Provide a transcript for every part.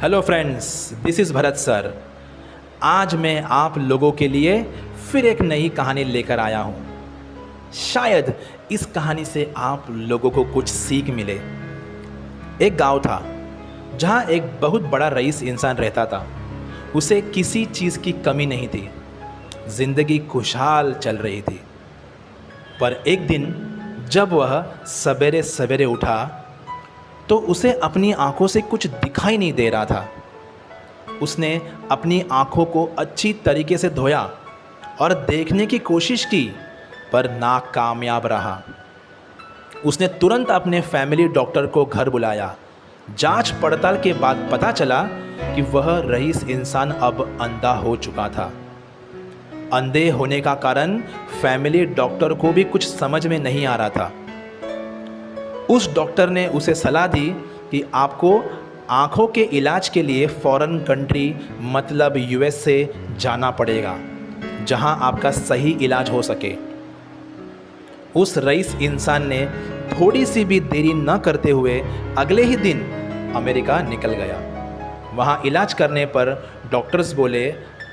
Hello friends, this is Bharat sir. आज मैं आप लोगों के लिए फिर एक नई कहानी लेकर आया हूँ। शायद इस कहानी से आप लोगों को कुछ सीख मिले। एक गांव था जहाँ एक बहुत बड़ा रईस इंसान रहता था। उसे किसी चीज़ की कमी नहीं थी। ज़िंदगी खुशहाल चल रही थी। पर एक दिन जब वह सवेरे सवेरे उठा तो उसे अपनी आंखों से कुछ दिखाई नहीं दे रहा था। उसने अपनी आंखों को अच्छी तरीके से धोया और देखने की कोशिश की, पर नाकामयाब रहा। उसने तुरंत अपने फैमिली डॉक्टर को घर बुलाया। जांच पड़ताल के बाद पता चला कि वह रईस इंसान अब अंधा हो चुका था। अंधे होने का कारण फैमिली डॉक्टर को भी कुछ समझ में नहीं आ रहा था। उस डॉक्टर ने उसे सलाह दी कि आपको आँखों के इलाज के लिए फॉरेन कंट्री मतलब यूएसए जाना पड़ेगा, जहां आपका सही इलाज हो सके। उस रईस इंसान ने थोड़ी सी भी देरी न करते हुए अगले ही दिन अमेरिका निकल गया। वहां इलाज करने पर डॉक्टर्स बोले,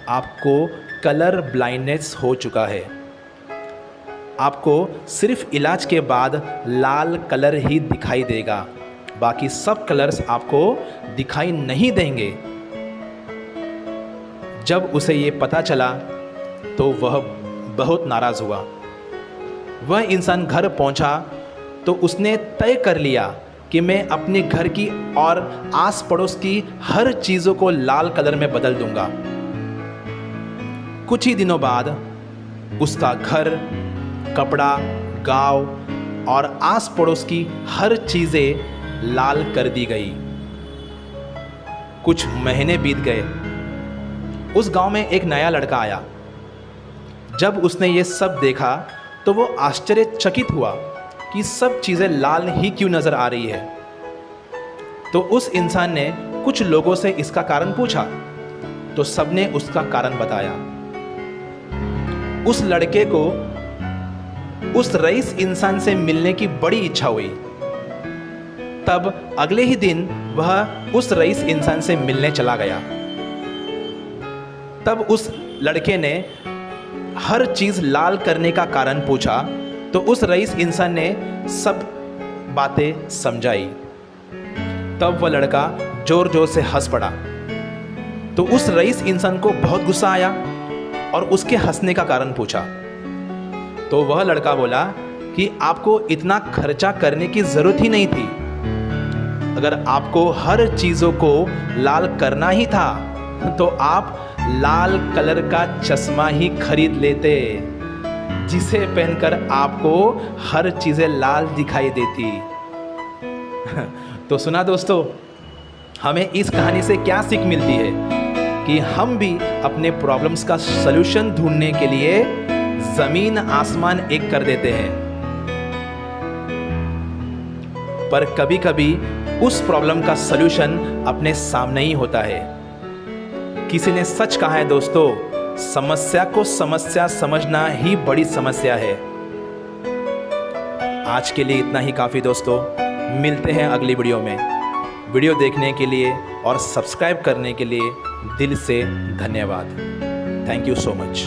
आपको कलर ब्लाइंडनेस हो चुका है। आपको सिर्फ इलाज के बाद लाल कलर ही दिखाई देगा, बाकी सब कलर्स आपको दिखाई नहीं देंगे। जब उसे ये पता चला तो वह बहुत नाराज़ हुआ। वह इंसान घर पहुंचा तो उसने तय कर लिया कि मैं अपने घर की और आस पड़ोस की हर चीज़ों को लाल कलर में बदल दूंगा। कुछ ही दिनों बाद उसका घर, कपड़ा, गांव और आस पड़ोस की हर चीज़ें लाल कर दी गई। कुछ महीने बीत गए। उस गांव में एक नया लड़का आया। जब उसने ये सब देखा तो वो आश्चर्यचकित हुआ कि सब चीज़ें लाल ही क्यों नज़र आ रही है। तो उस इंसान ने कुछ लोगों से इसका कारण पूछा तो सबने उसका कारण बताया। उस लड़के को उस रईस इंसान से मिलने की बड़ी इच्छा हुई। तब अगले ही दिन वह उस रईस इंसान से मिलने चला गया। तब उस लड़के ने हर चीज़ लाल करने का कारण पूछा तो उस रईस इंसान ने सब बातें समझाई। तब वह लड़का जोर जोर से हंस पड़ा। तो उस रईस इंसान को बहुत गुस्सा आया और उसके हंसने का कारण पूछा। तो वह लड़का बोला कि आपको इतना खर्चा करने की ज़रूरत ही नहीं थी। अगर आपको हर चीज़ों को लाल करना ही था तो आप लाल कलर का चश्मा ही खरीद लेते, जिसे पहनकर आपको हर चीज़ें लाल दिखाई देती। तो सुना दोस्तों, हमें इस कहानी से क्या सीख मिलती है कि हम भी अपने प्रॉब्लम्स का सलूशन ढूंढने के लिए ज़मीन आसमान एक कर देते हैं, पर कभी कभी उस प्रॉब्लम का सलूशन अपने सामने ही होता है। किसी ने सच कहा है दोस्तों, समस्या को समस्या समझना ही बड़ी समस्या है। आज के लिए इतना ही काफ़ी दोस्तों। मिलते हैं अगली वीडियो में। वीडियो देखने के लिए और सब्सक्राइब करने के लिए दिल से धन्यवाद। Thank you so much.